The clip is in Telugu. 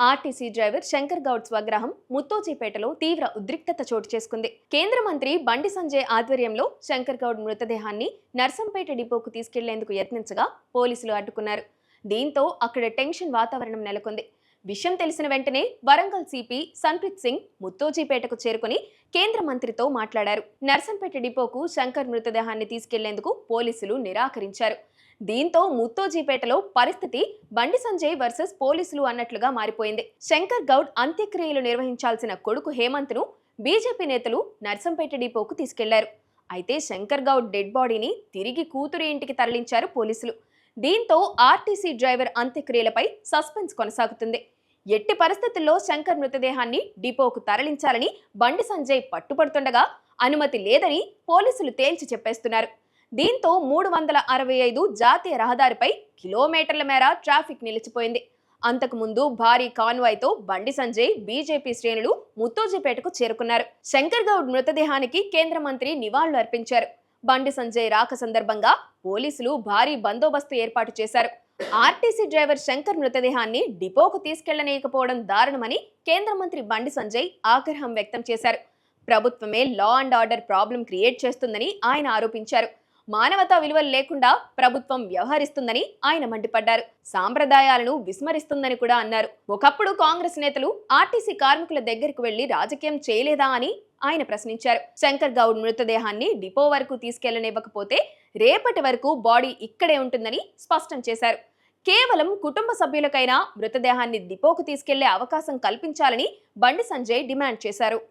ఆర్టీసీ డ్రైవర్ శంకర్ గౌడ్ స్వగ్రహం ముత్తోజీపేటలో తీవ్ర ఉద్రిక్తత చోటు చేసుకుంది. కేంద్ర మంత్రి బండి సంజయ్ ఆధ్వర్యంలో శంకర్ గౌడ్ మృతదేహాన్ని నర్సంపేట డిపోకు తీసుకెళ్లేందుకు యత్నించగా పోలీసులు అడ్డుకున్నారు. దీంతో అక్కడ టెన్షన్ వాతావరణం నెలకొంది. విషయం తెలిసిన వెంటనే వరంగల్ సిపి సన్ప్రీత్ సింగ్ ముత్తోజీపేటకు చేరుకుని కేంద్ర మంత్రితో మాట్లాడారు. నర్సంపేట డిపోకు శంకర్ మృతదేహాన్ని తీసుకెళ్లేందుకు పోలీసులు నిరాకరించారు. దీంతో ముత్తోజీపేటలో పరిస్థితి బండి సంజయ్ వర్సెస్ పోలీసులు అన్నట్లుగా మారిపోయింది. శంకర్ గౌడ్ అంత్యక్రియలు నిర్వహించాల్సిన కొడుకు హేమంత్ ను బీజేపీ నేతలు నర్సంపేట డిపోకు తీసుకెళ్లారు. అయితే శంకర్ గౌడ్ డెడ్ బాడీని తిరిగి కూతురి ఇంటికి తరలించారు పోలీసులు. దీంతో ఆర్టీసీ డ్రైవర్ అంత్యక్రియలపై సస్పెన్స్ కొనసాగుతుంది. ఎట్టి పరిస్థితుల్లో శంకర్ మృతదేహాన్ని డిపోకు తరలించాలని బండి సంజయ్ పట్టుపడుతుండగా అనుమతి లేదని పోలీసులు తేల్చి చెప్పేస్తున్నారు. దీంతో 365 జాతీయ రహదారిపై కిలోమీటర్ల మేర ట్రాఫిక్ నిలిచిపోయింది. అంతకుముందు భారీ కాన్వాయ్తో బండి సంజయ్ బీజేపీ శ్రేణులు ముత్తోజీపేటకు చేరుకున్నారు. శంకర్ గౌడ్ మృతదేహానికి కేంద్ర మంత్రి నివాళులు అర్పించారు. బండి సంజయ్ రాక సందర్భంగా పోలీసులు భారీ బందోబస్తు ఏర్పాటు చేశారు. ఆర్టీసీ డ్రైవర్ శంకర్ మృతదేహాన్ని డిపోకు తీసుకెళ్లనీయకపోవడం దారుణమని కేంద్ర మంత్రి బండి సంజయ్ ఆగ్రహం వ్యక్తం చేశారు. ప్రభుత్వమే law and order problem create చేస్తుందని ఆయన ఆరోపించారు. మానవతా విలువలు లేకుండా ప్రభుత్వం వ్యవహరిస్తుందని ఆయన మండిపడ్డారు. సాంప్రదాయాలను విస్మరిస్తుందని కూడా అన్నారు. ఒకప్పుడు కాంగ్రెస్ నేతలు ఆర్టీసీ కార్మికుల దగ్గరకు వెళ్లి రాజకీయం చేయలేదా అని ఆయన ప్రశ్నించారు. శంకర్ గౌడ్ మృతదేహాన్ని డిపో వరకు తీసుకెళ్లనివ్వకపోతే రేపటి వరకు బాడీ ఇక్కడే ఉంటుందని స్పష్టం చేశారు. కేవలం కుటుంబ సభ్యులకైనా మృతదేహాన్ని డిపోకు తీసుకెళ్లే అవకాశం కల్పించాలని బండి సంజయ్ డిమాండ్ చేశారు.